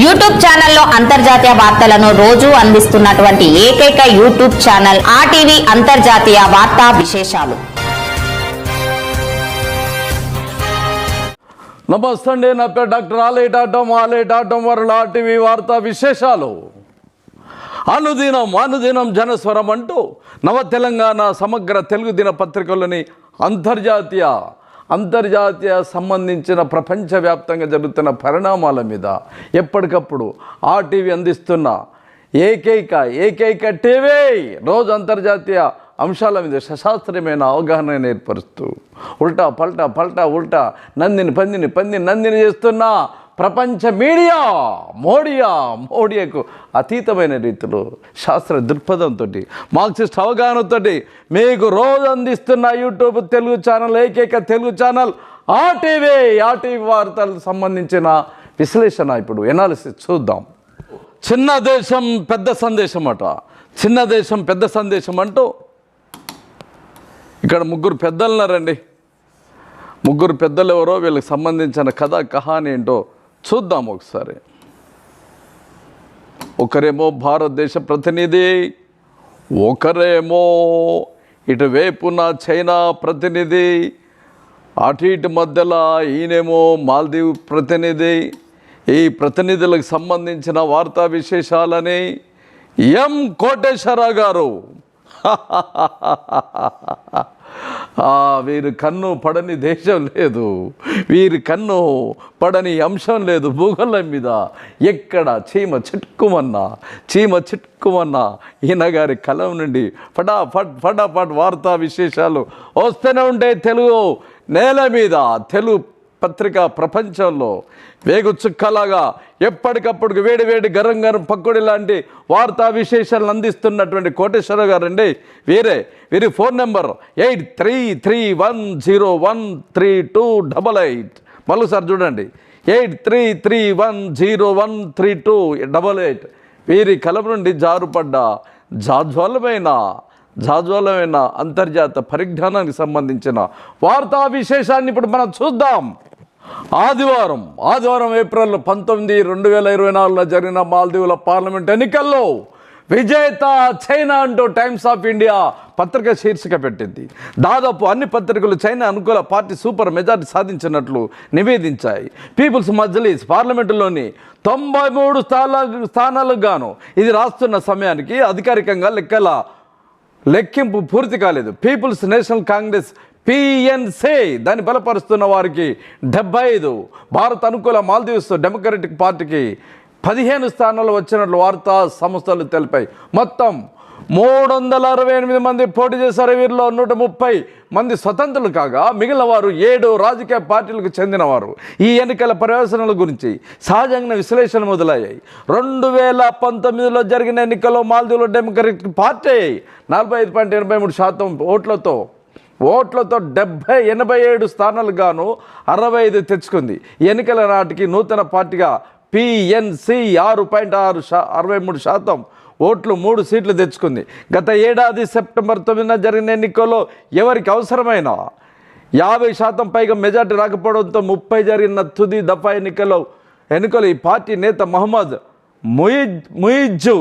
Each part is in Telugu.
యూట్యూబ్ ఛానల్లో అంతర్జాతీయ వార్తలను రోజు అందిస్తున్నటువంటి ఏకైక యూట్యూబ్ ఛానల్ ఆర్టీవీ అంతర్జాతీయ వార్తా విశేషాలు. నమస్తే అండి, నా పేరు డాక్టర్ ఆలేటాటం వరల్డ్ ఆర్టీవీ వార్తా విశేషాలు. అనుదినం జనస్వరం అంటూ నవ తెలంగాణ సమగ్ర తెలుగు దినపత్రికలోని అంతర్జాతీయ సంబంధించిన ప్రపంచవ్యాప్తంగా జరుగుతున్న పరిణామాల మీద ఎప్పటికప్పుడు ఆర్టీవీ అందిస్తున్న ఏకైక టీవీ రోజు అంతర్జాతీయ అంశాల మీద సశాస్త్రీయమైన అవగాహన ఏర్పరుస్తూ పల్టా ఉల్టా నందిని చేస్తున్న ప్రపంచ మీడియా మోడియాకు అతీతమైన రీతిలో శాస్త్ర దృక్పథంతో మార్క్సిస్ట్ అవగాహనతో మీకు రోజు అందిస్తున్న యూట్యూబ్ తెలుగు ఛానల్ ఏకైక తెలుగు ఛానల్ ఆర్టీవీ వార్తలకు సంబంధించిన విశ్లేషణ ఇప్పుడు ఎనాలిసిస్ చూద్దాం. చిన్న దేశం పెద్ద సందేశం అట. చిన్న దేశం పెద్ద సందేశం అంటూ ఇక్కడ ముగ్గురు పెద్దలు ఉన్నారండి. ముగ్గురు పెద్దలు ఎవరో వీళ్ళకి సంబంధించిన కహాని ఏంటో చూద్దాం ఒకసారి. ఒకరేమో భారతదేశ ప్రతినిధి, ఒకరేమో ఇటువైపున చైనా ప్రతినిధి, అటు మధ్యలో ఈయనేమో మాల్దీవ్ ప్రతినిధి. ఈ ప్రతినిధులకు సంబంధించిన వార్తా విశేషాలని ఎం కోటేశ్వరరావు గారు వీరి కన్ను పడని దేశం లేదు, వీరి కన్ను పడని అంశం లేదు భూగోళం మీద. ఎక్కడ చీమ చిట్టుకుమన్నా ఈయన గారి కలం నుండి ఫటాఫట్ వార్తా విశేషాలు వస్తూనే ఉంటే తెలుగు నేల మీద, తెలుగు పత్రికా ప్రపంచంలో వేగు చుక్కలాగా ఎప్పటికప్పుడు వేడి గరం పకోడీ లాంటి వార్తా విశేషాలను అందిస్తున్నటువంటి కోటేశ్వరరావు గారు అండి. వీరి ఫోన్ నెంబర్ 8331013288. మరోసారి చూడండి, 8331013288. వీరి కలం నుండి జారుపడ్డ జాజ్వలమైన అంతర్జాతీయ పరిజ్ఞానానికి సంబంధించిన వార్తా విశేషాన్ని ఇప్పుడు మనం చూద్దాం. ఆదివారం ఏప్రిల్ 19, 2024లో జరిగిన మాల్దీవుల పార్లమెంట్ ఎన్నికల్లో విజేత చైనా అంటూ టైమ్స్ ఆఫ్ ఇండియా పత్రిక శీర్షిక పెట్టింది. దాదాపు అన్ని పత్రికలు చైనా అనుకూల పార్టీ సూపర్ మెజార్టీ సాధించినట్లు నివేదించాయి. పీపుల్స్ మజ్లిస్ పార్లమెంటులోని 93 స్థానాలకు గాను ఇది రాస్తున్న సమయానికి అధికారికంగా లెక్కింపు పూర్తి కాలేదు. పీపుల్స్ నేషనల్ కాంగ్రెస్ PNC దాన్ని బలపరుస్తున్న వారికి 75, భారత్ అనుకూల మాల్దీవ్స్ డెమోక్రటిక్ పార్టీకి 15 స్థానాలు వచ్చినట్లు వార్తా సంస్థలు తెలిపాయి. మొత్తం 368 మంది పోటీ చేశారు. వీరిలో 130 మంది స్వతంత్రులు కాగా మిగిలిన వారు 7 రాజకీయ పార్టీలకు చెందినవారు. ఈ ఎన్నికల పర్యవసనాల గురించి సహజంగా విశ్లేషణ మొదలయ్యాయి. 2019లో జరిగిన ఎన్నికల్లో మాల్దీవుల డెమోక్రటిక్ పార్టీ 45.83% ఓట్లతో 87 స్థానాలు గాను 65 తెచ్చుకుంది. ఎన్నికల నాటికి నూతన పార్టీగా PNC 6.63% ఓట్లు 3 సీట్లు తెచ్చుకుంది. గత ఏడాది సెప్టెంబర్ 9న జరిగిన ఎన్నికల్లో ఎవరికి అవసరమైన 50% పైగా మెజార్టీ రాకపోవడంతో 30 జరిగిన తుది దఫా ఎన్నికలు ఈ పార్టీ నేత మహమ్మద్ ముయిజ్జు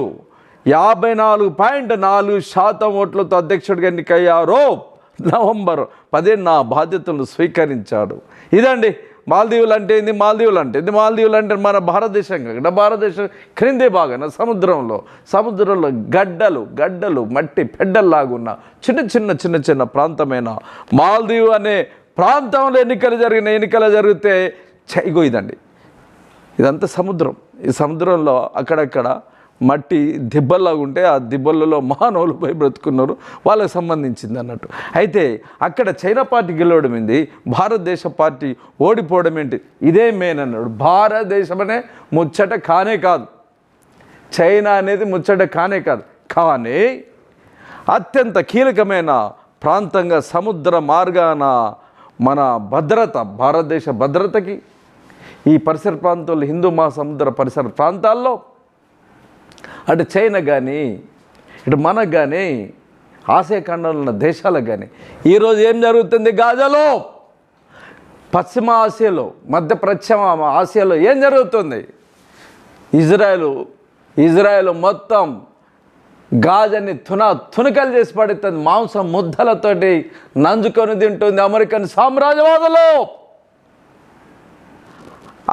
54.4% ఓట్లతో అధ్యక్షుడిగా ఎన్నికయ్యారు. నవంబర్ 10న బాధ్యతలను స్వీకరించాడు. ఇదండి మాల్దీవులు అంటే ఇది. మాల్దీవులు అంటే మన భారతదేశం కాకుండా భారతదేశం క్రింది భాగాన సముద్రంలో గడ్డలు మట్టి పెడ్డల్లాగున్న చిన్న ప్రాంతమైన మాల్దీవ్ అనే ప్రాంతంలో ఎన్నికలు జరిగితే ఇగో ఇదండి, ఇదంతా సముద్రం. ఈ సముద్రంలో అక్కడక్కడ మట్టి దిబ్బల్లాగా ఉంటే ఆ దిబ్బలలో మహానవులు పోయి బ్రతుకున్నారు, వాళ్ళకి సంబంధించింది అన్నట్టు. అయితే అక్కడ చైనా పార్టీ గెలవడం ఏంది, భారతదేశ పార్టీ ఓడిపోవడం ఏంటి, ఇదే మెయిన్ అన్నాడు. భారతదేశం అనే ముచ్చట కానే కాదు, చైనా అనేది ముచ్చట కానే కాదు, కానీ అత్యంత కీలకమైన ప్రాంతంగా సముద్ర మార్గాన మన భారతదేశ భద్రతకి ఈ పరిసర ప్రాంతాల్లో హిందూ మహాసముద్ర పరిసర ప్రాంతాల్లో అటు చైనా కానీ ఇటు మనకు కానీ ఆసియా ఖండంలో ఉన్న దేశాలకు కానీ ఈరోజు ఏం జరుగుతుంది, గాజాలో పశ్చిమ ఆసియాలో మధ్య ఆసియాలో ఏం జరుగుతుంది? ఇజ్రాయెల్ మొత్తం గాజాని తునకలు చేసి పడుతుంది, మాంసం ముద్దలతోటి నంజుకొని తింటుంది అమెరికన్ సామ్రాజ్యవాదులు.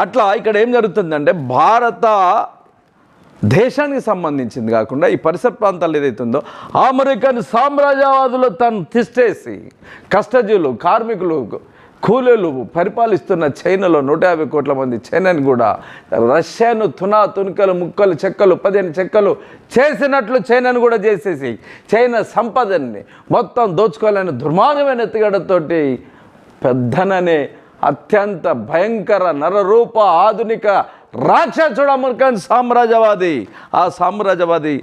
అట్లా ఇక్కడ ఏం జరుగుతుందంటే భారత దేశానికి సంబంధించింది కాకుండా ఈ పరిసర ప్రాంతాలు ఏదైతుందో అమెరికన్ సామ్రాజ్యవాదులు తను తిష్టేసి కష్టజీవులు, కార్మికులు, కూలీలు పరిపాలిస్తున్న చైనాలో 150 కోట్ల మంది చైనాని కూడా రష్యాను తునకలు, ముక్కలు, చెక్కలు, 15 చెక్కలు చేసినట్లు చైనాను కూడా చేసేసి చైనా సంపదని మొత్తం దోచుకోవాలని దుర్మార్గమైన ఎత్తుగడతోటి పెద్దననే అత్యంత భయంకర నరరూప ఆధునిక రాక్షసుడు అమెరికన్ సామ్రాజ్యవాది. ఆ సామ్రాజ్యవాది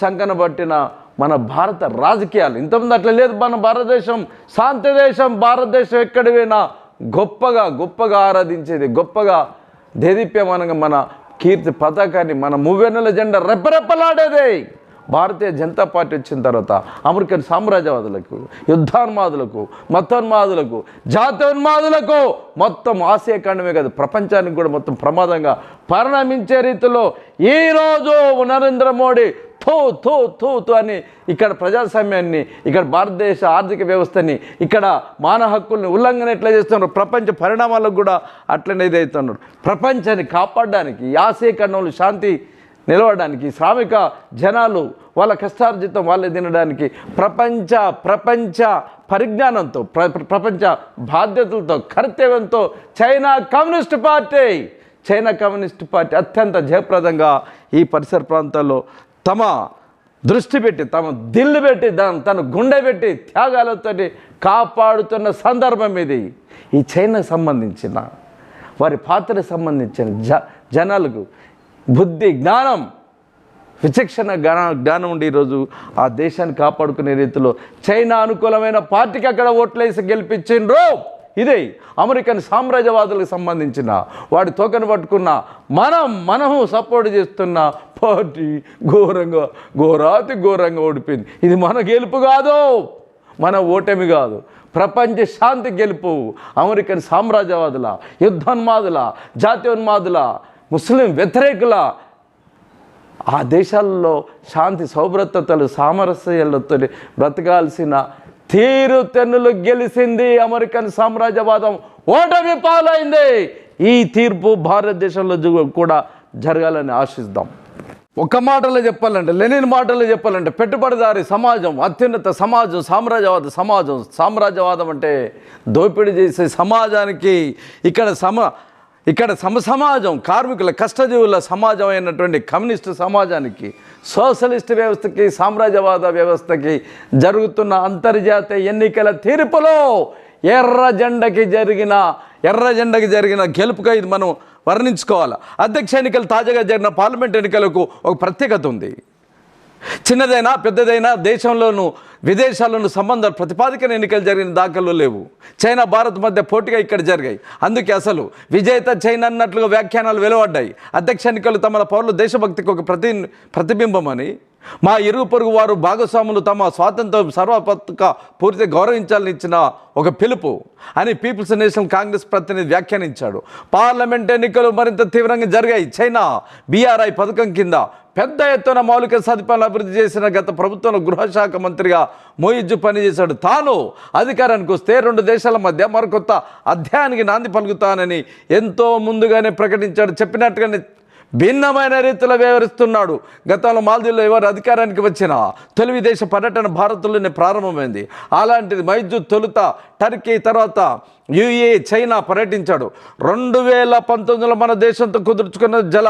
చంకన పట్టిన మన భారత రాజకీయాలు ఇంతకుముందు అట్లా లేదు. మన భారతదేశం శాంతి దేశం. భారతదేశం ఎక్కడి పోయినా గొప్పగా ఆరాధించేది, గొప్పగా దేదీప్యమానంగా మన కీర్తి పతాకాన్ని, మన మూవెన్నెల జెండా రెప్పరెప్పలాడేది. భారతీయ జనతా పార్టీ వచ్చిన తర్వాత అమెరికన్ సామ్రాజ్యవాదులకు, యుద్ధాన్మాదులకు, మతోన్మాదులకు, జాతోన్మాదులకు మొత్తం ఆసియా ఖండమే కాదు ప్రపంచానికి కూడా మొత్తం ప్రమాదంగా పరిణమించే రీతిలో ఈరోజు నరేంద్ర మోడీ థూ అని ఇక్కడ ప్రజాస్వామ్యాన్ని, ఇక్కడ భారతదేశ ఆర్థిక వ్యవస్థని, ఇక్కడ మానవ హక్కుల్ని ఉల్లంఘన ఎట్లా చేస్తున్నారు, ప్రపంచ పరిణామాలకు కూడా అట్లనే ఇదవుతున్నారు. ప్రపంచాన్ని కాపాడడానికి, ఆసియా ఖండంలో శాంతి నిలవడానికి, శ్రామిక జనాలు వాళ్ళ కష్టార్జితం వాళ్ళే తినడానికి ప్రపంచ పరిజ్ఞానంతో, ప్రపంచ బాధ్యతలతో, కర్తవ్యంతో చైనా కమ్యూనిస్ట్ పార్టీ అత్యంత జయప్రదంగా ఈ పరిసర ప్రాంతాల్లో తమ దృష్టి పెట్టి, తమ దిల్లు పెట్టి, తన గుండె పెట్టి త్యాగాలతో కాపాడుతున్న సందర్భం ఇది. ఈ చైనాకు సంబంధించిన వారి పాత్రకు సంబంధించిన జనాలకు బుద్ధి, జ్ఞానం, విచక్షణ జ్ఞానం ఉండి ఈరోజు ఆ దేశాన్ని కాపాడుకునే రీతిలో చైనా అనుకూలమైన పార్టీకి అక్కడ ఓట్లేసి గెలిపించిండ్రు. ఇదే అమెరికన్ సామ్రాజ్యవాదులకు సంబంధించిన వాడి తోకను పట్టుకున్న మనము సపోర్ట్ చేస్తున్న పార్టీ ఘోరాతి ఘోరంగా ఓడిపోయింది. ఇది మన గెలుపు కాదు, మన ఓటమి కాదు, ప్రపంచ శాంతి గెలుపు. అమెరికన్ సామ్రాజ్యవాదుల, యుద్ధోన్మాదుల, జాతీయోన్మాదుల, ముస్లిం వ్యతిరేకుల ఆ దేశాల్లో శాంతి సౌభ్రతలు సామరస్యాలతో బ్రతకాల్సిన తీరుతెన్నులు గెలిచింది అమెరికన్ సామ్రాజ్యవాదం, ఓటమి పాలైంది. ఈ తీర్పు భారతదేశంలో కూడా జరగాలని ఆశిద్దాం. ఒక మాటలో చెప్పాలంటే, లెనిన్ మాటలో చెప్పాలంటే, పెట్టుబడిదారి సమాజం, అత్యున్నత సమాజం, సామ్రాజ్యవాద సమాజం. సామ్రాజ్యవాదం అంటే దోపిడీ చేసే సమాజానికి, ఇక్కడ సమాజం, కార్మికుల, కష్టజీవుల సమాజం అయినటువంటి కమ్యూనిస్టు సమాజానికి, సోషలిస్ట్ వ్యవస్థకి, సామ్రాజ్యవాద వ్యవస్థకి జరుగుతున్న అంతర్జాతీయ ఎన్నికల తీర్పులో ఎర్ర జెండకి జరిగిన గెలుపుగా ఇది మనం వర్ణించుకోవాలి. అధ్యక్ష ఎన్నికలు, తాజాగా జరిగిన పార్లమెంట్ ఎన్నికలకు ఒక ప్రత్యేకత ఉంది. చిన్నదైనా పెద్దదైనా దేశంలోనూ విదేశాల్లోనూ సంబంధాలు ప్రతిపాదికన ఎన్నికలు జరిగిన దాఖలు లేవు. చైనా, భారత్ మధ్య పోటీగా ఇక్కడ జరిగాయి. అందుకే అసలు విజేత చైనా అన్నట్లుగా వ్యాఖ్యానాలు వెలువడ్డాయి. అధ్యక్ష ఎన్నికలు తమ పౌరుల దేశభక్తికి ఒక ప్రతిబింబమని, మా ఇరుగు పొరుగు వారు భాగస్వాములు తమ స్వాతంత్రం సర్వపత్క పూర్తిగా గౌరవించాలని ఇచ్చిన ఒక పిలుపు అని పీపుల్స్ నేషనల్ కాంగ్రెస్ ప్రతినిధి వ్యాఖ్యానించాడు. పార్లమెంట్ ఎన్నికలు మరింత తీవ్రంగా జరిగాయి. చైనా BRI పథకం కింద పెద్ద ఎత్తున మౌలిక సదుపాయాలు అభివృద్ధి చేసిన గత ప్రభుత్వంలో గృహశాఖ మంత్రిగా మొయిజ్ పనిచేశాడు. తాను అధికారానికి వస్తే 2 దేశాల మధ్య మరికొత్త అధ్యాయానికి నాంది పలుకుతానని ఎంతో ముందుగానే ప్రకటించాడు. చెప్పినట్టుగానే భిన్నమైన రీతిలో వ్యవహరిస్తున్నాడు. గతంలో మాల్దీవులో ఎవరు అధికారానికి వచ్చినా తొలి విదేశ పర్యటన భారత్లోనే ప్రారంభమైంది. అలాంటిది మొయిజ్ తొలుత టర్కీ, తర్వాత UAE, చైనా పర్యటించాడు. 2019లో మన దేశంతో కుదుర్చుకున్న జల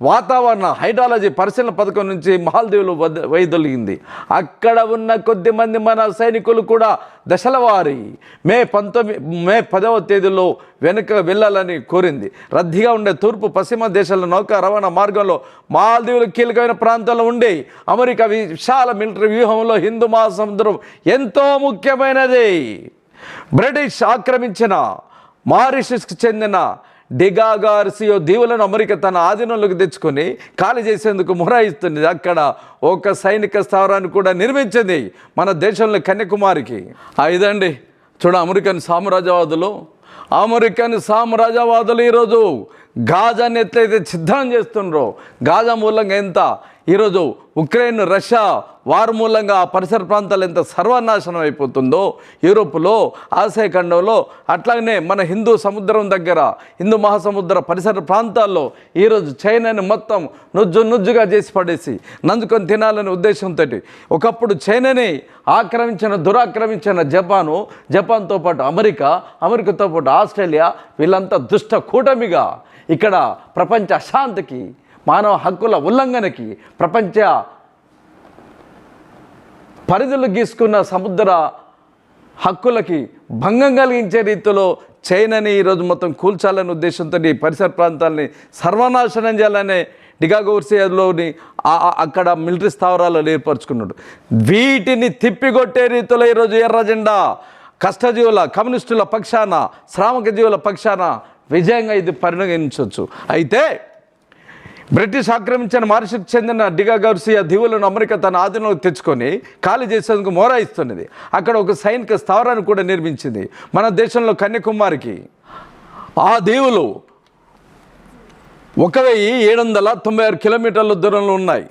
వాతావరణ హైడ్రాలజీ పరిశీలన పథకం నుంచి మాల్దీవులు వైదొలిగింది. అక్కడ ఉన్న కొద్ది మంది మన సైనికులు కూడా దశల వారి మే 10వ తేదీలో వెనుక వెళ్ళాలని కోరింది. రద్దీగా ఉండే తూర్పు పశ్చిమ దేశాల నౌకా రవాణా మార్గంలో మాల్దీవులు కీలకమైన ప్రాంతాల్లో ఉండి అమెరికా విశాల మిలిటరీ వ్యూహంలో హిందూ మహాసముద్రం ఎంతో ముఖ్యమైనది. బ్రిటిష్ ఆక్రమించిన మారిషస్కి చెందిన డిగాగార్సియో దీవులను అమెరికా తన ఆధీనంలోకి తెచ్చుకొని ఖాళీ చేసేందుకు మొరాయిస్తుంది. అక్కడ ఒక సైనిక స్థావరాన్ని కూడా నిర్మించింది మన దేశంలో కన్యాకుమారికి. ఇదండి చూడ అమెరికన్ సామ్రాజ్యవాదులు అమెరికన్ సామ్రాజ్యవాదులు ఈరోజు గాజాని ఎట్లయితే ఛిద్రం చేస్తుండ్రో, గాజా మూలంగా ఎంత ఈరోజు ఉక్రెయిన్ రష్యా వార్ మూలంగా ఆ పరిసర ప్రాంతాలు ఎంత సర్వనాశనం అయిపోతుందో యూరోప్లో, ఆసియా ఖండంలో, అట్లాగనే మన హిందూ సముద్రం దగ్గర, హిందూ మహాసముద్ర పరిసర ప్రాంతాల్లో ఈరోజు చైనాని మొత్తం నుజ్జుగా చేసి పడేసి నందుకొని తినాలనే ఉద్దేశంతో ఒకప్పుడు చైనాని దురాక్రమించిన జపాన్తో పాటు అమెరికాతో పాటు ఆస్ట్రేలియా, వీళ్ళంతా దుష్ట కూటమిగా ఇక్కడ ప్రపంచ అశాంతికి, మానవ హక్కుల ఉల్లంఘనకి, ప్రపంచ పరిధులు గీసుకున్న సముద్ర హక్కులకి భంగం కలిగించే రీతిలో చైనాని ఈరోజు మొత్తం కూల్చాలనే ఉద్దేశంతో ఈ పరిసర ప్రాంతాలని సర్వనాశనం చేయాలనే డిగాగోర్సియాలోని అక్కడ మిలిటరీ స్థావరాలు ఏర్పరచుకున్నాడు. వీటిని తిప్పికొట్టే రీతిలో ఈరోజు ఎర్ర జెండా కష్టజీవుల, కమ్యూనిస్టుల పక్షాన, శ్రామిక జీవుల పక్షాన విజయంగా ఇది పరిగణించవచ్చు. అయితే బ్రిటిష్ ఆక్రమించిన మారిషస్కు చెందిన డిగాగోర్సియా దీవులను అమెరికా తన ఆధీనంలోకి తెచ్చుకొని ఖాళీ చేసేందుకు మోరాయిస్తున్నది. అక్కడ ఒక సైనిక స్థావరాన్ని కూడా నిర్మించింది. మన దేశంలో కన్యాకుమారికి ఆ దీవులు 1796 కిలోమీటర్ల దూరంలో ఉన్నాయి.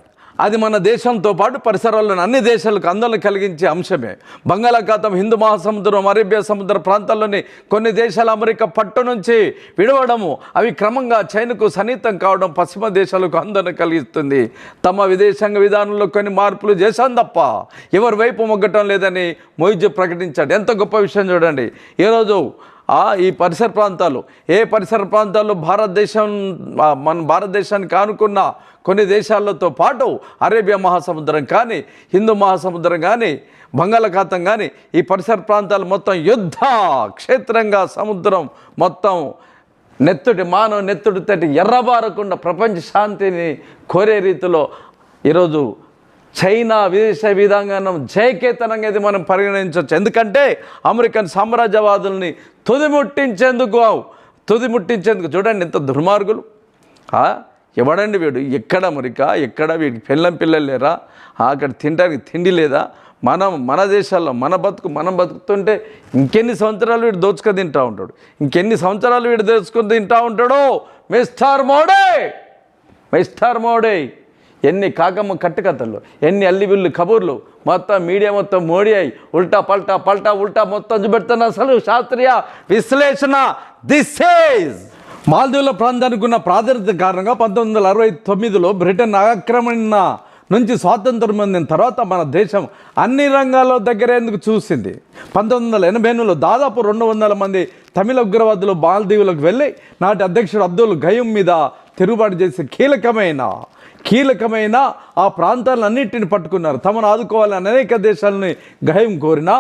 అది మన దేశంతో పాటు పరిసరాల్లోని అన్ని దేశాలకు ఆందోళన కలిగించే అంశమే. బంగాళాఖాతం, హిందూ మహాసముద్రం, అరేబియా సముద్ర ప్రాంతాల్లోని కొన్ని దేశాలు అమెరికా పట్టు నుంచి విడవడము, అవి క్రమంగా చైనాకు సన్నిహితం కావడం పశ్చిమ దేశాలకు ఆందోళన కలిగిస్తుంది. తమ విదేశాంగ విధానంలో కొన్ని మార్పులు చేశాం తప్ప ఎవరి వైపు మొగ్గటం లేదని మొయిజ్ ప్రకటించాడు. ఎంత గొప్ప విషయం చూడండి. ఈరోజు ఈ పరిసర ప్రాంతాలు, ఏ పరిసర ప్రాంతాల్లో మన భారతదేశానికి ఆనుకున్న కొన్ని దేశాలతో పాటు అరేబియా మహాసముద్రం కానీ, హిందూ మహాసముద్రం కానీ, బంగాళాఖాతం కానీ, ఈ పరిసర ప్రాంతాలు మొత్తం యుద్ధ క్షేత్రంగా సముద్రం మొత్తం మానవ నెత్తుడి తటి ఎర్రబారకుండా ప్రపంచ శాంతిని కోరే రీతిలో ఈరోజు చైనా విదేశ విధానం జయకేతనంగా ఇది మనం పరిగణించవచ్చు. ఎందుకంటే అమెరికన్ సామ్రాజ్యవాదుల్ని తుదిముట్టించేందుకు చూడండి ఎంత దుర్మార్గులు. ఎవడండి వీడు? ఎక్కడ అమెరికా, ఎక్కడ వీడికి పిల్లలు లేరా? అక్కడ తినడానికి తిండి లేదా? మన దేశాల్లో మనం బతుకుతుంటే ఇంకెన్ని సంవత్సరాలు వీడు దోచుకొని తింటూ ఉంటాడు, మిస్టర్ మోడీ ఎన్ని కాకమ్మ కట్టుకథలు, ఎన్ని అల్లిబిల్లు కబుర్లు, మొత్తం మీడియా మొత్తం మోడీ అయి ఉల్టా మొత్తం చూపెడుతున్న అసలు శాస్త్రీయ విశ్లేషణ. దిస్ ఈజ్ మాల్దీవుల ప్రాంతానికి ఉన్న ప్రాధాన్యత కారణంగా 1969లో బ్రిటన్ ఆక్రమణ నుంచి స్వాతంత్రం పొందిన తర్వాత మన దేశం అన్ని రంగాల్లో దగ్గరేందుకు చూసింది. 1988లో దాదాపు 200 మంది తమిళ ఉగ్రవాదులు మాల్దీవులకు వెళ్ళి నాటి అధ్యక్షుడు అబ్దుల్ గయూం మీద తిరుగుబాటు చేసి కీలకమైన ఆ ప్రాంతాలన్నింటిని పట్టుకున్నారు. తమను ఆదుకోవాలని అనేక దేశాలని గయం కోరినా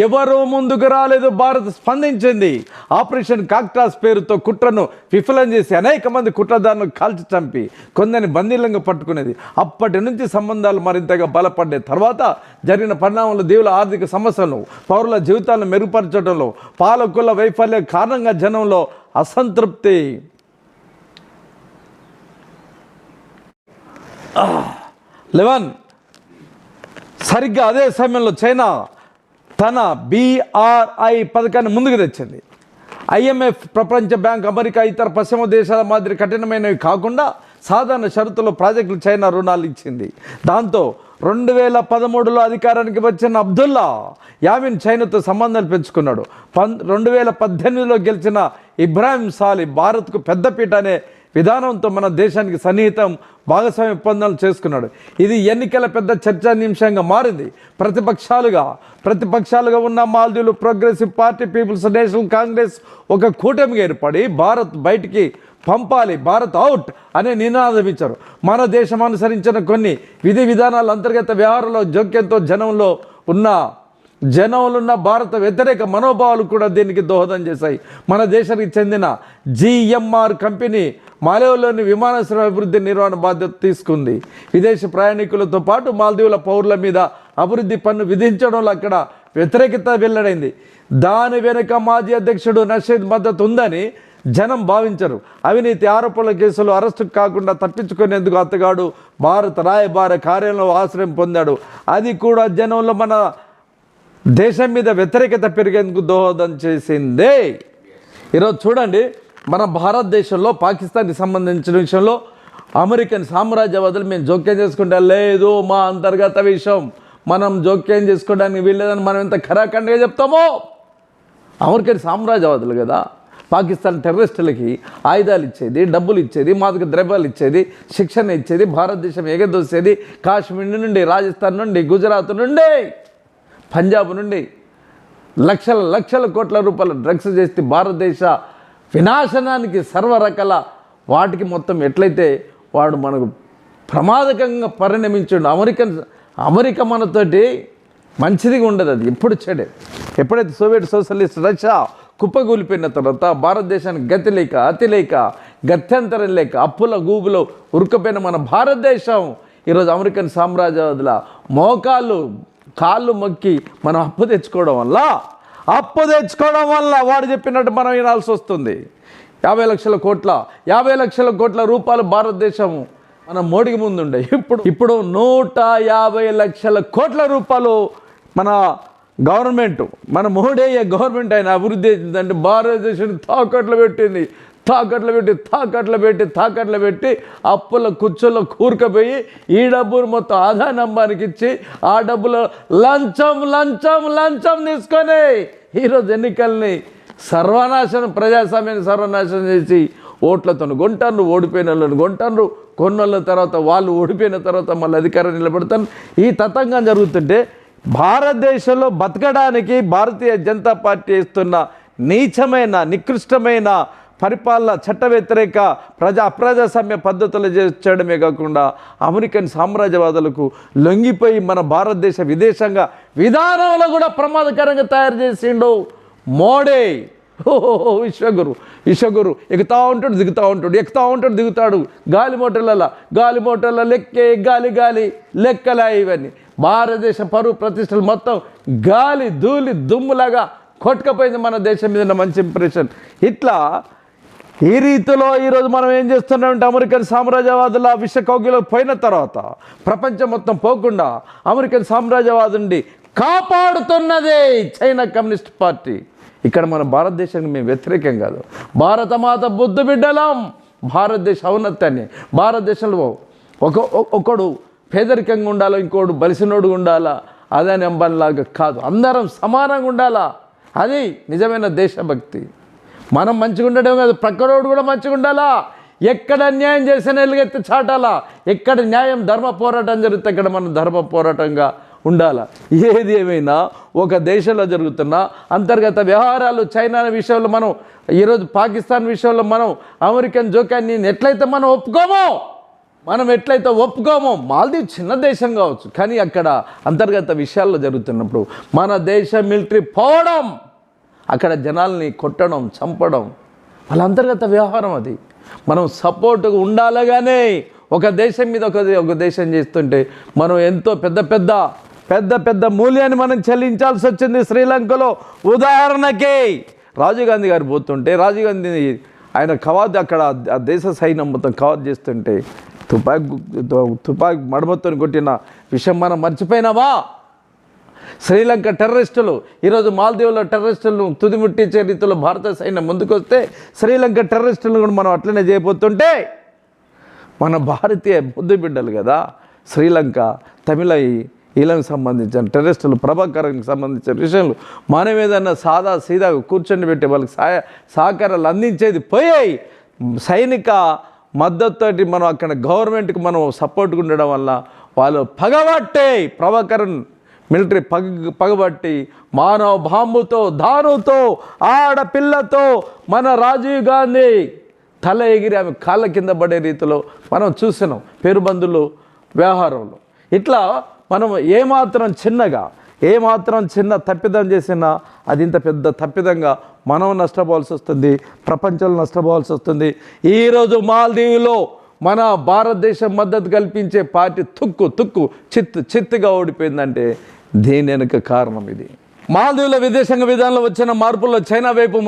ఎవరూ ముందుకు రాలేదు. భారత్ స్పందించింది. ఆపరేషన్ కాక్టాస్ పేరుతో కుట్రను విఫలం చేసి అనేక మంది కుట్రదారులను కాల్చి చంపి కొందరిని బందీలంగా పట్టుకునేది. అప్పటి నుంచి సంబంధాలు మరింతగా బలపడ్డాయి. తర్వాత జరిగిన పరిణామాలు దీవుల ఆర్థిక సమస్యలను, పౌరుల జీవితాలను మెరుగుపరచడంలో పాలకుల వైఫల్యం కారణంగా జనంలో అసంతృప్తి. సరిగ్గా అదే సమయంలో చైనా తన BRI పథకాన్ని ముందుకు తెచ్చింది. IMF, ప్రపంచ బ్యాంక్, అమెరికా, ఇతర పశ్చిమ దేశాల మాదిరి కఠినమైనవి కాకుండా సాధారణ షరతుల్లో ప్రాజెక్టులు చైనా రుణాలు ఇచ్చింది. దాంతో 2013లో అధికారానికి వచ్చిన అబ్దుల్లా యామిన్ చైనాతో సంబంధాలు పెంచుకున్నాడు. 2018లో గెలిచిన ఇబ్రాహిం సాలి భారత్కు పెద్దపీట అనే విధానంతో మన దేశానికి సన్నిహితం భాగస్వామ్య ఒప్పందాలు చేసుకున్నాడు. ఇది ఎన్నికల పెద్ద చర్చానీయాంశంగా మారింది. ప్రతిపక్షాలుగా ఉన్న మాల్దీవులు progressive party, people's national congress ఒక కూటమిగా ఏర్పడి భారత్ బయటికి పంపాలి, భారత్ అవుట్ అనే నినాదం ఇచ్చారు. మన దేశం అనుసరించిన కొన్ని విధి విధానాల అంతర్గత వ్యవహారంలో జోక్యంతో జనంలో ఉన్న భారత వ్యతిరేక మనోభావాలు కూడా దీనికి దోహదం చేశాయి. మన దేశానికి చెందిన GMR కంపెనీ మాలేలోని విమానాశ్రయ అభివృద్ధి నిర్వహణ బాధ్యత తీసుకుంది. విదేశీ ప్రయాణికులతో పాటు మాల్దీవుల పౌరుల మీద అభివృద్ధి పన్ను విధించడంలో అక్కడ వ్యతిరేకత వెల్లడైంది. దాని వెనుక మాజీ అధ్యక్షుడు నషీద్ మద్దతు ఉందని జనం భావించరు. అవినీతి ఆరోపణల కేసులో అరెస్టు కాకుండా తప్పించుకునేందుకు అతగాడు భారత రాయబార కార్యాలయంలో ఆశ్రయం పొందాడు. అది కూడా జనంలో మన దేశం మీద వ్యతిరేకత పెరిగేందుకు దోహదం చేసిందే. ఈరోజు చూడండి, మన భారతదేశంలో పాకిస్తాన్కి సంబంధించిన విషయంలో అమెరికన్ సామ్రాజ్యవాదులు మేము జోక్యం చేసుకుంటే లేదు, మా అంతర్గత విషయం, మనం జోక్యం చేసుకోవడానికి వీల్లేదని మనం ఎంత ఖరాఖండిగా చెప్తామో. అమెరికన్ సామ్రాజ్యవాదులు కదా పాకిస్తాన్ టెర్రరిస్టులకి ఆయుధాలు ఇచ్చేది, డబ్బులు ఇచ్చేది, మాదక ద్రవ్యాలు ఇచ్చేది, శిక్షణ ఇచ్చేది, భారతదేశం ఎగదోసేది, కాశ్మీర్ నుండి, రాజస్థాన్ నుండి, గుజరాత్ నుండి, పంజాబ్ నుండి లక్షల లక్షల కోట్ల రూపాయల డ్రగ్స్ చేస్తే భారతదేశ వినాశనానికి సర్వరకాల వాటికి మొత్తం ఎట్లయితే వాడు మనకు ప్రమాదకంగా పరిణమించాడు. అమెరికా మనతోటి మంచిదిగా ఉండదు, అది ఎప్పుడు చెడే. ఎప్పుడైతే సోవియట్ సోషలిస్ట్ రష్యా కుప్పగూలిపోయిన తర్వాత భారతదేశానికి గతి లేక, అతి లేక, గత్యంతరం లేక, అప్పుల గూబులో ఉరుకపోయిన మన భారతదేశం ఈరోజు అమెరికన్ సామ్రాజ్యవాదుల కాళ్ళు మొక్కి మనం అప్పు తెచ్చుకోవడం వల్ల వాడు చెప్పినట్టు మనం వినాల్సి వస్తుంది. 50 లక్షల కోట్ల రూపాయలు భారతదేశం మన మోడీకి ముందుండే ఇప్పుడు 150 లక్షల కోట్ల రూపాయలు మన గవర్నమెంట్, మన మోడీ గవర్నమెంట్ ఆయన అభివృద్ధి చేసిందంటే భారతదేశాన్ని తాకట్లు పెట్టి అప్పుల కుర్చీలో కూరుకుపోయి ఈ డబ్బులు మొత్తం ఆదాయ నంబానికి ఇచ్చి ఆ డబ్బులు లంచం తీసుకొని ఈరోజు ఎన్నికల్ని ప్రజాస్వామ్యాన్ని సర్వనాశనం చేసి ఓట్లతో కొంటారు, ఓడిపోయిన వాళ్ళని కొంటారు, కొన్నోళ్ళ తర్వాత వాళ్ళు ఓడిపోయిన తర్వాత మళ్ళీ అధికారం నిలబెడతారు. ఈ తతంగం జరుగుతుంటే భారతదేశంలో బతకడానికి భారతీయ జనతా పార్టీ ఇస్తున్న నీచమైన, నికృష్టమైన పరిపాలన, చట్ట వ్యతిరేక అప్రజాస్వామ్య పద్ధతులు చేయడమే కాకుండా అమెరికన్ సామ్రాజ్యవాదులకు లొంగిపోయి మన భారతదేశ విదేశాంగ విధానంలో కూడా ప్రమాదకరంగా తయారు చేసిండు మోడీ. విశ్వగురు ఎక్కుతా ఉంటాడు, దిగుతాడు, గాలి మోటార్ల గాలి లెక్కలా ఇవన్నీ భారతదేశ పరువు ప్రతిష్టలు మొత్తం గాలి ధూళి దుమ్ములాగా కొట్టుకపోయింది మన దేశం మీద మంచి ఇంప్రెషన్. ఇట్లా ఈ రీతిలో ఈరోజు మనం ఏం చేస్తున్నామంటే అమెరికన్ సామ్రాజ్యవాదుల విశ్వకౌగిలో పోయిన తర్వాత ప్రపంచం మొత్తం పోకుండా అమెరికన్ సామ్రాజ్యవాదుని కాపాడుతున్నదే చైనా కమ్యూనిస్ట్ పార్టీ. ఇక్కడ మన భారతదేశానికి మేము వ్యతిరేకం కాదు, భారతమాత బుద్ధ బిడ్డలం. భారతదేశ ఔన్నత్యాన్ని, భారతదేశంలో ఒకడు పేదరికంగా ఉండాలా, ఇంకోడు బలిసినోడు ఉండాలా, అదాని అంబానిలాగా కాదు, అందరం సమానంగా ఉండాలా. అది నిజమైన దేశభక్తి. మనం మంచిగా ఉండడం కాదు, ప్రక్కడోడు కూడా మంచిగా ఉండాలా. ఎక్కడ అన్యాయం చేసిన ఎలుగెత్తి చాటాలా, ఎక్కడ న్యాయం ధర్మ పోరాటం జరిగితే అక్కడ మనం ధర్మ పోరాటంగా ఉండాలా. ఏది ఏమైనా ఒక దేశంలో జరుగుతున్న అంతర్గత వ్యవహారాలు, చైనా విషయంలో మనం ఈరోజు పాకిస్తాన్ విషయంలో మనం అమెరికన్ జోక్యాన్ని ఎట్లయితే మనం ఒప్పుకోమో, మాల్దీవ్ చిన్న దేశం కావచ్చు, కానీ అక్కడ అంతర్గత విషయాల్లో జరుగుతున్నప్పుడు మన దేశ మిలిటరీ పోవడం, అక్కడ జనాల్ని కొట్టడం, చంపడం వాళ్ళ అంతర్గత వ్యవహారం. అది మనం సపోర్ట్గా ఉండాలి. కానీ ఒక దేశం మీద ఒక దేశం చేస్తుంటే మనం ఎంతో పెద్ద మూల్యాన్ని మనం చెల్లించాల్సి వచ్చింది. శ్రీలంకలో ఉదాహరణకి రాజీవ్ గాంధీ గారు పోతుంటే, రాజీవ్ గాంధీ ఆయన అక్కడ ఆ దేశ సైన్యం మొత్తం కవర్ చేస్తుంటే తుపాకి మడమతో కొట్టిన విషయం మనం మర్చిపోయినావా? శ్రీలంక టెర్రరిస్టులు ఈరోజు మాల్దీవుల టెర్రరిస్టులను తుదిముట్టించే రీతిలో భారత సైన్యం ముందుకొస్తే శ్రీలంక టెర్రరిస్టులను కూడా మనం అట్లనే చేయబోతుంటే మన భారతీయ బుద్ధి బిడ్డలు కదా శ్రీలంక, వీళ్ళకి సంబంధించిన టెర్రరిస్టులు, ప్రభాకర్కి సంబంధించిన విషయాలు మనం ఏదన్నా సీదాగా కూర్చొని పెట్టి వాళ్ళకి సహకారాలు అందించేది పోయాయి. సైనిక మద్దతుతోటి మనం అక్కడ గవర్నమెంట్కి మనం సపోర్ట్గా ఉండడం వల్ల వాళ్ళు ప్రభాకరన్ మిలిటరీ పగబట్టి మానవ బాంబుతో, దారుతో, ఆడపిల్లతో మన రాజీవ్ గాంధీ తల ఎగిరి ఆమె కాళ్ళ కింద పడే రీతిలో మనం చూసినాం పేరుబందులు వ్యవహారంలో. ఇట్లా మనం ఏమాత్రం చిన్న తప్పిదం చేసినా అది ఇంత పెద్ద తప్పిదంగా మనం నష్టపోవాల్సి వస్తుంది, ప్రపంచంలో నష్టపోవాల్సి వస్తుంది. ఈరోజు మాల్దీవులో మన భారతదేశం మద్దతు కల్పించే పార్టీ చిత్తుగా ఓడిపోయిందంటే దీని వెనుక కారణం ఇది. మాల్దీవుల విదేశాంగ విధానంలో వచ్చిన మార్పుల్లో చైనా వైపు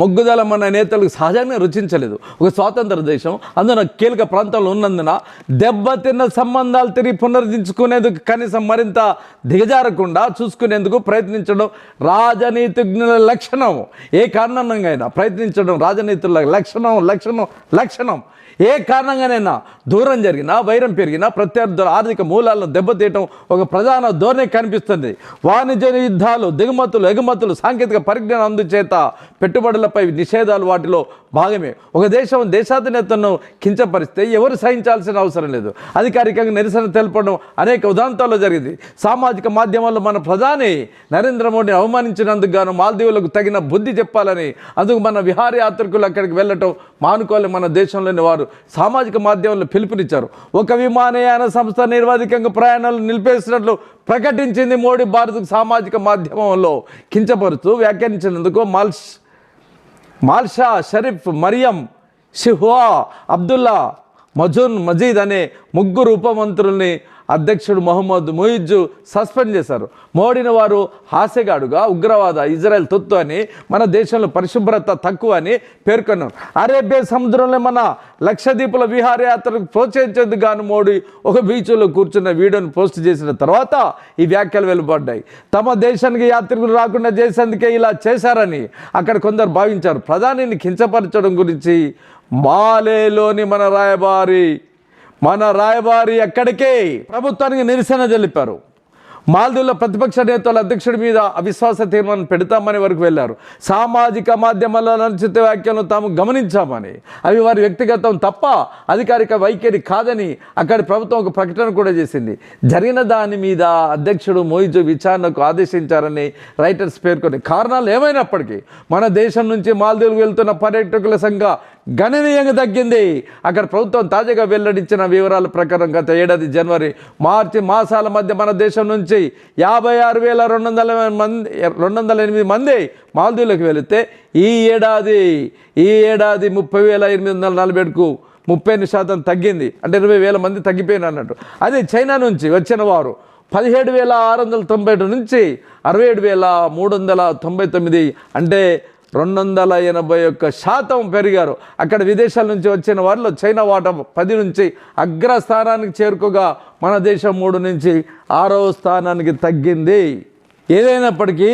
మొగ్గుదల మన నేతలకు సహజంగా రుచించలేదు. ఒక స్వాతంత్ర దేశం, అందున కీలక ప్రాంతంలో ఉన్నందున దెబ్బతిన్న సంబంధాలు తిరిగి పునరుద్ధరించుకునేందుకు కనీసం మరింత దిగజారకుండా చూసుకునేందుకు ప్రయత్నించడం రాజనీతిజ్ఞుల లక్షణం. ఏ కారణంగానైనా ప్రయత్నించడం రాజనీతుల లక్షణం. ఏ కారణంగానైనా దూరం జరిగినా, వైరం పెరిగినా ప్రత్యర్థుల ఆర్థిక మూలాలను దెబ్బతీయటం ఒక ప్రధాన ధోరణి కనిపిస్తుంది. వాణిజ్య యుద్ధాలు, దిగుమతులు, ఎగుమతులు, సాంకేతిక పరిజ్ఞానం అందుచేత పెట్టుబడులపై నిషేధాలు వాటిలో భాగమే. ఒక దేశాధినేతను కించపరిస్తే ఎవరు సహించాల్సిన అవసరం లేదు. అధికారికంగా నిరసన తెలపడం అనేక ఉదాంతాల్లో జరిగింది. సామాజిక మాధ్యమాల్లో మన ప్రధాని నరేంద్ర మోడీని అవమానించినందుకు గాను మాల్దీవులకు తగిన బుద్ధి చెప్పాలని, అందుకు మన విహారయాత్రికులు అక్కడికి వెళ్ళటం మానుకోవాలి మన దేశంలోని వారు సామాజిక మాధ్యమంలో పిలుపునిచ్చారు. ఒక విమానయాన సంస్థ నిర్వాధికంగా ప్రయాణాలు నిలిపేసినట్లు ప్రకటించింది. మోడీ భారత్కు సామాజిక మాధ్యమంలో కించపరుస్తూ వ్యాఖ్యానించినందుకు మాల్షా షరీఫ్, మరియం షిహ్వా, అబ్దుల్లా మజీద్ అనే ముగ్గురు ఉపమంత్రుల్ని అధ్యక్షుడు మొహమ్మద్ ముయిజ్ సస్పెండ్ చేశారు. మోడీని వారు హాస్యగాడుగా, ఉగ్రవాద, ఇజ్రాయెల్ తొత్తు అని, మన దేశంలో పరిశుభ్రత తక్కువ అని పేర్కొన్నారు. అరేబియా సముద్రంలో మన లక్షద్వీపుల విహారయాత్రకు ప్రోత్సహించేందుకు గాను మోడీ ఒక బీచ్లో కూర్చున్న వీడియోను పోస్ట్ చేసిన తర్వాత ఈ వ్యాఖ్యలు వెలువడ్డాయి. తమ దేశానికి యాత్రికులు రాకుండా చేసేందుకే ఇలా చేశారని అక్కడ కొందరు భావించారు. ప్రధానిని కించపరచడం గురించి మాలేలోని మన రాయబారి అక్కడికే ప్రభుత్వానికి నిరసన తెలిపారు. మాల్దీవుల ప్రతిపక్ష నేతల అధ్యక్షుడి మీద అవిశ్వాస తీర్మానం పెడతామని వరకు వెళ్ళారు. సామాజిక మాధ్యమాల్లో అనుచిత వ్యాఖ్యలను తాము గమనించామని, అవి వారి వ్యక్తిగతం తప్ప అధికారిక వైఖరి కాదని అక్కడి ప్రభుత్వం ఒక ప్రకటన కూడా చేసింది. జరిగిన దాని మీద అధ్యక్షుడు మొయిజ్ విచారణకు ఆదేశించారని రైటర్స్ పేర్కొని, కారణాలు ఏమైనప్పటికీ మన దేశం నుంచి మాల్దీవులకు వెళ్తున్న పర్యాటకుల సంఖ్య గణనీయంగా తగ్గింది. అక్కడ ప్రభుత్వం తాజాగా వెల్లడించిన వివరాల ప్రకారం గత ఏడాది జనవరి, మార్చి మాసాల మధ్య మన దేశం నుంచి 56,208 మంది మాల్దీవులకు వెళితే ఈ ఏడాది 30,847కు 30% తగ్గింది. అంటే 20,000 మంది తగ్గిపోయిన అన్నట్టు. అదే చైనా నుంచి వచ్చిన వారు 17,697 నుంచి 67,399, అంటే 281% పెరిగారు. అక్కడ విదేశాల నుంచి వచ్చిన వారిలో చైనా వాటా 10 నుంచి అగ్రస్థానానికి చేరుకోగా మన దేశం 3 నుంచి 6వ స్థానానికి తగ్గింది. ఏదైనప్పటికీ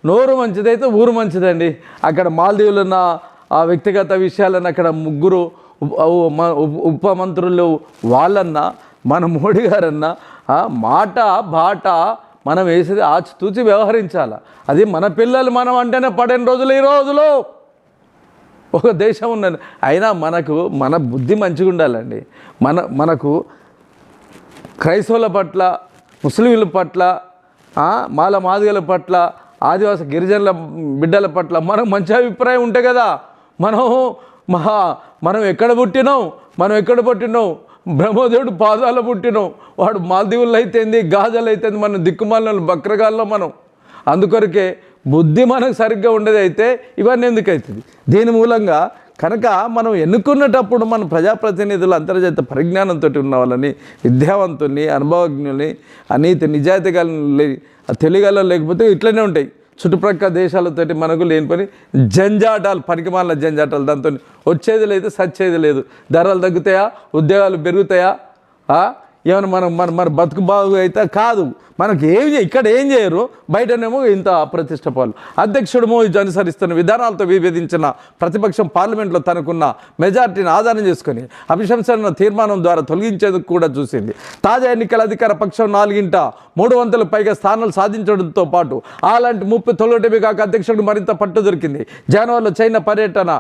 నోరు మంచిదైతే ఊరు మంచిదండి. అక్కడ మాల్దీవులు ఉన్న ఆ వ్యక్తిగత విషయాలను అక్కడ ముగ్గురు ఉపమంత్రులు వాళ్ళన్నా, మన మోడీ గారన్నా బాట మనం వేసేది ఆచితూచి వ్యవహరించాలి. అది మన పిల్లలు మనం అంటేనే పడిన రోజులు ఈ రోజులు ఒక దేశం ఉన్నది. అయినా మన బుద్ధి మంచిగా ఉండాలండి. మనకు క్రైస్తవుల పట్ల, ముస్లింల పట్ల, మాదిగల పట్ల, ఆదివాసి గిరిజనుల బిడ్డల పట్ల మనకు మంచి అభిప్రాయం ఉంటే కదా. మనం ఎక్కడ పుట్టినాం, బ్రహ్మదేవుడు పాదాలు పుట్టినాం. వాడు మాల్దీవుల్లో అయితేంది, గాజాలు అయితేంది, మన దిక్కుమాలను బక్రగాల్లో మనం. అందుకొరకే బుద్ధి మనకు సరిగ్గా ఉండేది అయితే ఇవన్నీ ఎందుకు అవుతుంది. దీని మూలంగా కనుక మనం ఎన్నుకున్నటప్పుడు మన ప్రజాప్రతినిధులు అంతర్జాతీయ పరిజ్ఞానంతో ఉన్న వాళ్ళని, విద్యావంతుల్ని, అనుభవజ్ఞుల్ని, అనీతి నిజాయితీగాలని, తెలియగల లేకపోతే ఇట్లనే ఉంటాయి. చుట్టుప్రక్కల దేశాలతోటి మనకు లేని పని జంజాటాలు, పనికిమాలిన జంజాటాలు. దాంతో వచ్చేది లేదు, సచ్చేది లేదు. ధరలు తగ్గుతాయా, ఉద్యోగాలు పెరుగుతాయా, ఏమైనా మన బతుకు బాగు అయితే కాదు. మనకి ఇక్కడ ఏం చేయరు, బయటనేమో ఇంత అప్రతిష్టపాలు. అధ్యక్షుడు మోయిజ్ అనుసరిస్తున్న విధానాలతో విభేదించిన ప్రతిపక్షం పార్లమెంట్లో తనకున్న మెజార్టీని ఆధారం చేసుకుని అభిశంసన తీర్మానం ద్వారా తొలగించేందుకు కూడా చూసింది. తాజా ఎన్నికల అధికార పక్షం 4/300 పైగా స్థానాలు సాధించడంతో పాటు అలాంటి 30 కాక అధ్యక్షుడు మరింత పట్టు దొరికింది. జనవరిలో చైనా పర్యటన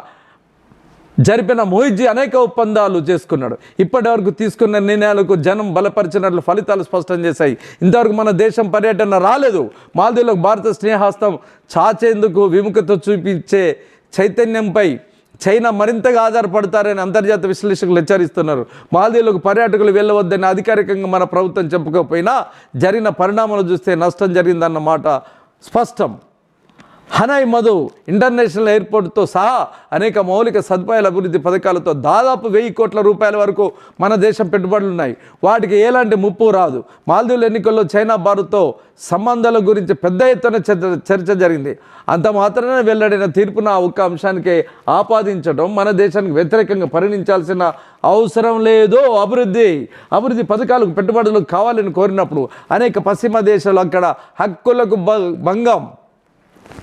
జరిపిన మోయిజ్ అనేక ఒప్పందాలు చేసుకున్నాడు. ఇప్పటి వరకు తీసుకున్న నిర్ణయాలకు జనం బలపరిచినట్లు ఫలితాలు స్పష్టం చేశాయి. ఇంతవరకు మన దేశం పర్యటన రాలేదు. మాల్దీవులకు భారత స్నేహాస్తం చాచేందుకు విముఖత చూపించే చైతన్యంపై చైనా మరింతగా ఆధారపడతారని అంతర్జాతీయ విశ్లేషకులు హెచ్చరిస్తున్నారు. మాల్దీవులకు పర్యాటకులు వెళ్ళవద్దని అధికారికంగా మన ప్రభుత్వం చెప్పకపోయినా జరిగిన పరిణామాలు చూస్తే నష్టం జరిగిందన్న మాట స్పష్టం. హనై మధు ఇంటర్నేషనల్ ఎయిర్పోర్ట్తో సహా అనేక మౌలిక సదుపాయాల అభివృద్ధి పథకాలతో దాదాపు 1000 కోట్ల రూపాయల వరకు మన దేశం పెట్టుబడులు ఉన్నాయి. వాటికి ఎలాంటి ముప్పు రాదు. మాల్దీవుల ఎన్నికల్లో చైనా భారత్తో సంబంధాల గురించి పెద్ద ఎత్తున చర్చ జరిగింది. అంత మాత్రమే వెల్లడిన తీర్పున ఒక్క అంశానికి ఆపాదించడం మన దేశానికి వ్యతిరేకంగా పరిగణించాల్సిన అవసరం లేదు. అభివృద్ధి పథకాలకు పెట్టుబడులు కావాలని కోరినప్పుడు అనేక పశ్చిమ దేశాలు అక్కడ హక్కులకు భంగం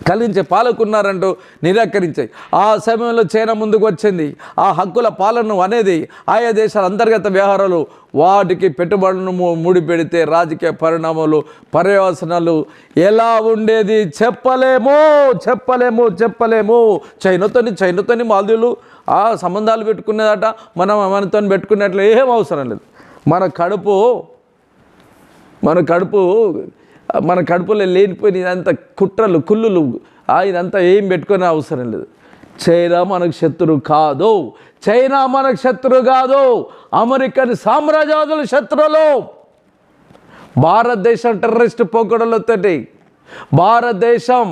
కలిగించే పాలకున్నారంటూ నిరాకరించాయి. ఆ సమయంలో చైనా ముందుకు వచ్చింది. ఆ హక్కుల పాలన అనేది ఆయా దేశాల అంతర్గత వ్యవహారాలు వాటికి పెట్టుబడులను ముడిపెడితే రాజకీయ పరిణామాలు పర్యవసనాలు ఎలా ఉండేది చెప్పలేము. చైనాతోని మాల్దీవులు ఆ సంబంధాలు పెట్టుకునేదట, మనతో పెట్టుకునేట్లు ఏం అవసరం లేదు. మన కడుపులో లేనిపోయిన ఇదంతా కుట్రలు కుళ్ళులు ఇదంతా ఏం పెట్టుకునే అవసరం లేదు. చైనా మనకు శత్రువు కాదు. అమెరికన్ సామ్రాజ్యవాదుల శత్రువులు. భారతదేశం టెర్రరిస్ట్ పోకడలతోటి, భారతదేశం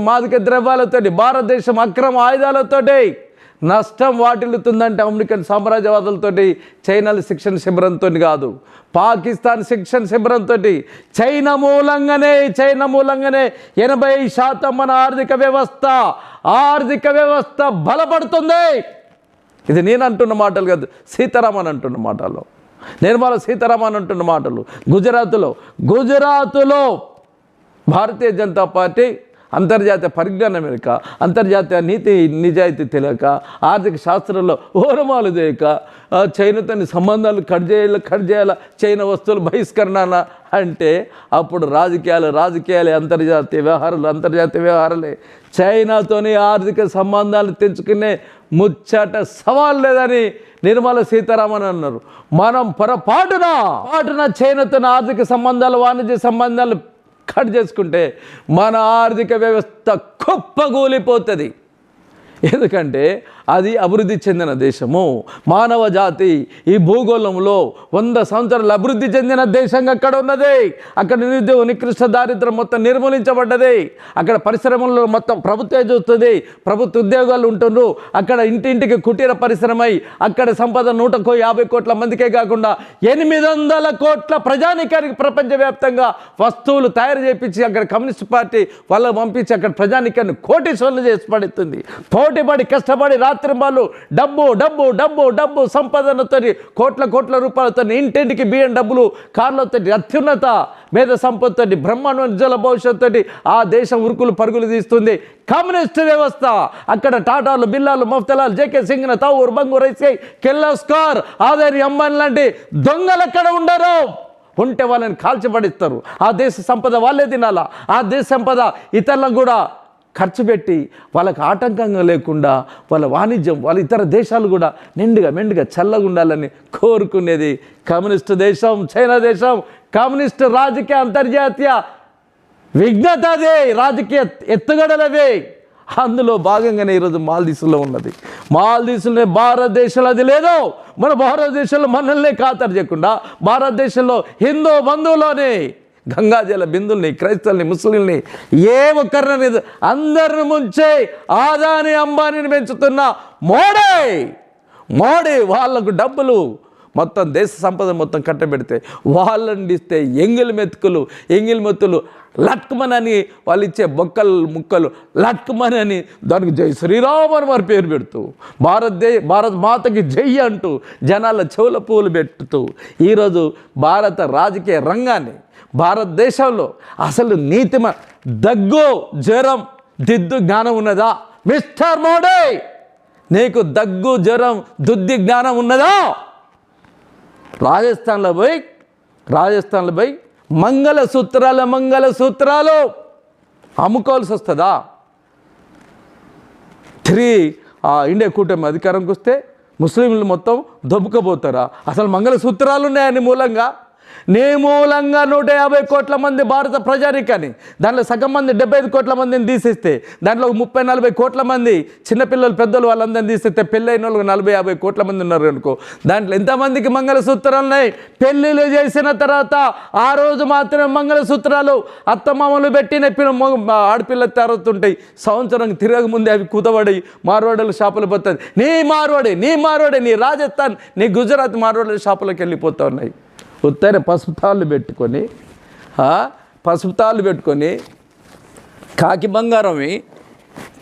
మాదక ద్రవ్యాలతోటి, భారతదేశం అక్రమ ఆయుధాలతోటి నష్టం వాటిల్లుతుందంటే అమెరికన్ సామ్రాజ్యవాదులతోటి, చైనాల శిక్షణ శిబిరంతో కాదు, పాకిస్తాన్ శిక్షణ శిబిరంతో, చైనా మూలంగానే 80% మన ఆర్థిక వ్యవస్థ బలపడుతుంది. ఇది నేను అంటున్న మాటలు కాదు, సీతారామన్ అంటున్న మాటలు, నిర్మలా సీతారామన్ అంటున్న మాటలు. గుజరాతులో భారతీయ జనతా పార్టీ అంతర్జాతీయ పరిజ్ఞానం వెనుక, అంతర్జాతీయ నీతి నిజాయితీ తెలియక, ఆర్థిక శాస్త్రంలో ఓరమాలు చేయక, చైనాతో సంబంధాలు కట్ చేయాల చైనా వస్తువులు బహిష్కరణ అంటే అప్పుడు రాజకీయాలే అంతర్జాతీయ వ్యవహారాలే. చైనాతోని ఆర్థిక సంబంధాలు తెంచుకునే ముచ్చట సవాల్ లేదని నిర్మలా సీతారామన్ అన్నారు. మనం పొరపాటున చైనాతో ఆర్థిక సంబంధాలు, వాణిజ్య సంబంధాలు కట్ చేసుకుంటే మన ఆర్థిక వ్యవస్థ కుప్పగూలిపోతుంది. ఎందుకంటే అది అభివృద్ధి చెందిన దేశము. మానవ జాతి ఈ భూగోళంలో 100 సంవత్సరాలు అభివృద్ధి చెందిన దేశంగా అక్కడ ఉన్నది. అక్కడ నిరుద్యోగ నికృష్ట దారిద్ర్యం మొత్తం నిర్మూలించబడ్డది. అక్కడ పరిశ్రమల్లో మొత్తం ప్రభుత్వం చూస్తుంది, ప్రభుత్వ ఉద్యోగాలు ఉంటున్నారు. అక్కడ ఇంటింటికి కుటీర పరిశ్రమై అక్కడ సంపద 150 కోట్ల మందికే కాకుండా 800 కోట్ల ప్రజానికానికి ప్రపంచవ్యాప్తంగా వస్తువులు తయారు చేయించి అక్కడ కమ్యూనిస్ట్ పార్టీ వాళ్ళకు పంపించి అక్కడ ప్రజానికాన్ని కోటీశ్వర్లు చేసి పడుతుంది. పోటీపడి కష్టపడి రాత్రింబాలు డబ్బు సంపాదనతో కోట్ల రూపాయలతో ఇంటింటికి BMW కార్లతో అత్యున్నత మేధ సంపదతో బ్రహ్మాండ ఉజ్వల భవిష్యత్తు ఆ దేశం ఉరుకులు పరుగులు తీస్తుంది కమ్యూనిస్ట్ వ్యవస్థ. అక్కడ టాటాలు, బిర్లాలు, మఫ్తలాల్, జేకే సింగ్, తౌర్, బంగూర్, ఐసిఐ, కిర్లోస్కర్, ఆదాని, అంబానీ లాంటి దొంగలు అక్కడ ఉండరు. ఉంటే వాళ్ళని కాల్చిపడిస్తారు. ఆ దేశ సంపద వాళ్ళే తినాలా. ఆ దేశ సంపద ఇతరులకు కూడా ఖర్చు పెట్టి వాళ్ళకి ఆటంకంగా లేకుండా వాళ్ళ వాణిజ్యం, వాళ్ళ ఇతర దేశాలు కూడా మెండుగా చల్లగా ఉండాలని కోరుకునేది కమ్యూనిస్ట్ దేశం, చైనా దేశం. కమ్యూనిస్ట్ రాజకీయ అంతర్జాతీయ విఘ్నత అదే, రాజకీయ ఎత్తుగడలవే. అందులో భాగంగానే ఈరోజు మాల్దీవుల్లో ఉన్నది. మాల్దీవులనే భారతదేశంలో అది లేదు. మన భారతదేశంలో మనల్ని ఖాతరు చేయకుండా భారతదేశంలో హిందూ బంధువులోనే గంగాజల బిందుల్ని, క్రైస్తవుల్ని, ముస్లింల్ని ఏ ఒక్కరిని అందరిని ముంచే ఆదాని అంబానీని పెంచుతున్న మోడీ వాళ్ళకు డబ్బులు మొత్తం దేశ సంపద మొత్తం కట్టబెడితే వాళ్ళని ఇస్తే ఎంగిల్ మెత్తులు లట్కమని వాళ్ళు ఇచ్చే ముక్కలు లట్కమని దానికి జై శ్రీరామ్ అని వారి పేరు పెడుతూ భారత మాతకి జై అంటూ జనాల చెవుల పూలు పెట్టుతూ ఈరోజు భారత రాజకీయ రంగాన్ని, భారతదేశంలో అసలు దగ్గు, జ్వరం, దిద్దు జ్ఞానం ఉన్నదా? మిస్టర్ మోడీ, నీకు దగ్గు, జ్వరం, దుద్ది జ్ఞానం ఉన్నదా? రాజస్థాన్లో పోయి మంగళసూత్రాలు అమ్ముకోవాల్సి వస్తుందా? ఇండియా కూటమి అధికారంకి వస్తే ముస్లింలు మొత్తం దొబ్బుకపోతారా? అసలు మంగళసూత్రాలు ఉన్నాయని మూలంగా నీ మూలంగా 150 కోట్ల మంది భారత ప్రజానికాన్ని, దాంట్లో సగం మంది 75 కోట్ల మందిని తీసేస్తే, దాంట్లో 30-40 కోట్ల మంది చిన్నపిల్లలు పెద్దలు వాళ్ళందరినీ తీసేస్తే పెళ్ళైన వాళ్ళు 40-50 కోట్ల మంది ఉన్నారు అనుకో. దాంట్లో ఎంతమందికి మంగళసూత్రాలు ఉన్నాయి? పెళ్ళిళ్ళు చేసిన తర్వాత ఆ రోజు మాత్రమే మంగళసూత్రాలు అత్తమామలు పెట్టిన ఆడపిల్ల తయారవుతుంటాయి. సంవత్సరం తిరగక ముందే అవి కుదబడి మార్వాడలు షాపులు పోతుంది. నీ మార్వాడే నీ రాజస్థాన్, నీ గుజరాత్ మార్వాడల షాపులకు వెళ్ళిపోతూ ఉన్నాయి. ఉత్తర పసుపు తాళ్ళు పెట్టుకొని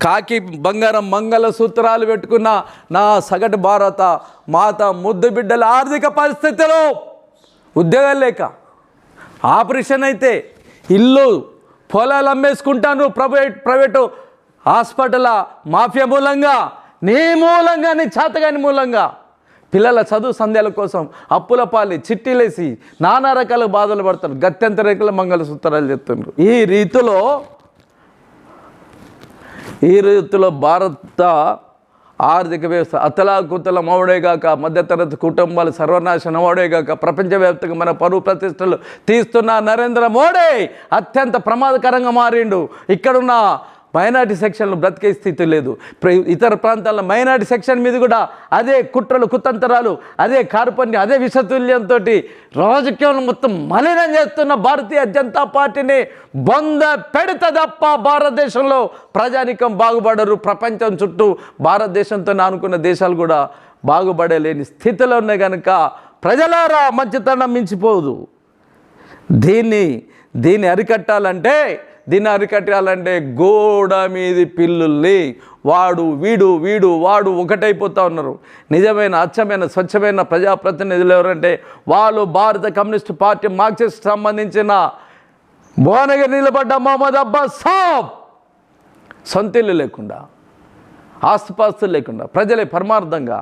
కాకి బంగారం మంగళసూత్రాలు పెట్టుకున్న నా సగటు భారత మాత ముద్దు బిడ్డల ఆర్థిక పరిస్థితులు, ఉద్యోగాలు లేక, ఆపరేషన్ అయితే ఇల్లు పొలాలు అమ్మేసుకుంటాను, ప్రైవేటు హాస్పిటల్ మాఫియా మూలంగా, నీ చేతగాని మూలంగా పిల్లల చదువు సంధ్యాల కోసం అప్పుల పాలి చిట్టీలేసి నానా రకాల బాధలు పడతారు. గత్యంతరేకల మంగళసూత్రాలు చెప్తున్నారు. ఈ రీతిలో భారత ఆర్థిక వ్యవస్థ అతలాకుతలం అవడేగాక, మధ్యతరగతి కుటుంబాలు సర్వనాశనం అవడేగాక, ప్రపంచవ్యాప్తంగా మన పరువు ప్రతిష్టలు తీస్తున్న నరేంద్ర మోడీ అత్యంత ప్రమాదకరంగా మారిండు. ఇక్కడున్న మైనార్టీ సెక్షన్లు బ్రతికే స్థితి లేదు. ఇతర ప్రాంతాల్లో మైనార్టీ సెక్షన్ మీద కూడా అదే కుట్రలు కుతంత్రాలు, అదే కార్పణ్యం, అదే విషతుల్యంతో రాజకీయం మొత్తం మలినం చేస్తున్న భారతీయ జనతా పార్టీని బొంద పెడత తప్ప భారతదేశంలో ప్రజానికం బాగుపడరు. ప్రపంచం చుట్టూ భారతదేశంతో అనుకున్న దేశాలు కూడా బాగుపడలేని స్థితిలో ఉన్నాయి. కనుక ప్రజలారా, మంచితనం మించిపోదు. దీన్ని అరికట్టాలంటే గోడ మీది పిల్లుల్ని వాడు ఒకటైపోతూ ఉన్నారు. నిజమైన అచ్చమైన స్వచ్ఛమైన ప్రజాప్రతినిధులు ఎవరంటే వాళ్ళు భారత కమ్యూనిస్టు పార్టీ మార్క్సిస్ట్ సంబంధించిన భువనగిరి నిలబడ్డ మొహమ్మద్ అబ్బాస్ సాబ్ సొంత ఇల్లు లేకుండా, ఆస్తుపాస్తులు లేకుండా, ప్రజలే పరమార్థంగా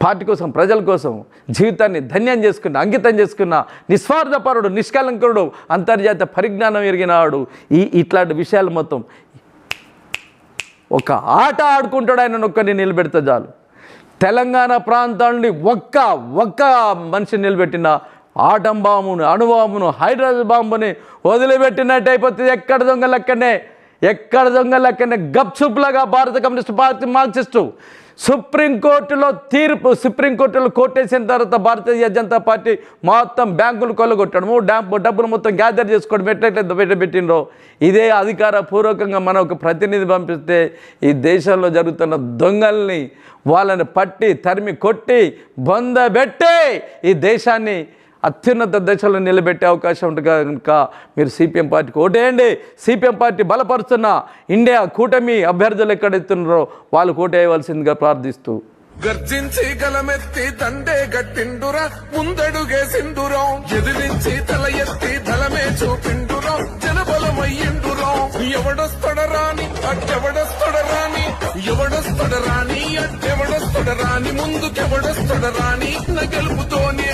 పార్టీ కోసం, ప్రజల కోసం జీవితాన్ని ధన్యం చేసుకున్న, అంకితం చేసుకున్న నిస్వార్థపరుడు, నిష్కలంకుడు, అంతర్జాతీయ పరిజ్ఞానం ఎరిగినవాడు. ఇట్లాంటి విషయాలు మొత్తం ఒక ఆట ఆడుకుంటాడు. ఆయన ఒక్కరిని నిలబెడితే చాలు. తెలంగాణ ప్రాంతాన్ని ఒక్క మనిషిని నిలబెట్టిన ఆటం బాంబును, అణుబాంబును, హైడ్రోజన్ బాంబుని వదిలిపెట్టినట్టు అయిపోతుంది. ఎక్కడ దొంగ లెక్కనే గప్చుప్లాగా భారత కమ్యూనిస్ట్ పార్టీ మార్క్సిస్టు సుప్రీంకోర్టులో కోర్టేసిన తర్వాత భారతీయ జనతా పార్టీ మొత్తం బ్యాంకులు కొల్లగొట్టడము, డబ్బులు మొత్తం గ్యాదర్ చేసుకోవడం ఎట్లయితే పెట్టినరో ఇదే అధికారపూర్వకంగా మన ఒక ప్రతినిధి పంపిస్తే ఈ దేశంలో జరుగుతున్న దొంగల్ని వాళ్ళని పట్టి తరిమి కొట్టి బొందబెట్టి ఈ దేశాన్ని అత్యున్నత దశలో నిలబెట్టే అవకాశం ఉంటుంది. కనుక మీరు సిపిఎం పార్టీకి ఓటేయండి. సిపిఎం పార్టీ బలపరుస్తున్న ఇండియా కూటమి అభ్యర్థులు ఎక్కడెత్తున్నారో వాళ్ళు ఓటేయవలసిందిగా ప్రార్థిస్తూ, గర్జించి గలమెత్తి దండే గట్టిండురా, ముందడుగే సింధురం, ఎదిరించి తల ఎత్తి తలమే చూపిండురా, జనబలమయ్యిండురా, ఎవడొస్తడరాని అట్టెవడొస్తడరాని ముందుకెవడొస్తడరాని నా గెలుపుతోనే.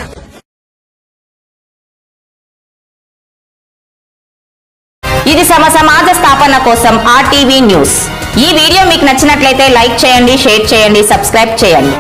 ఇది సమాజ స్థాపన కోసం RTV న్యూస్. ఈ వీడియో మీకు నచ్చినట్లయితే లైక్ చేయండి, షేర్ చేయండి, సబ్స్క్రైబ్ చేయండి.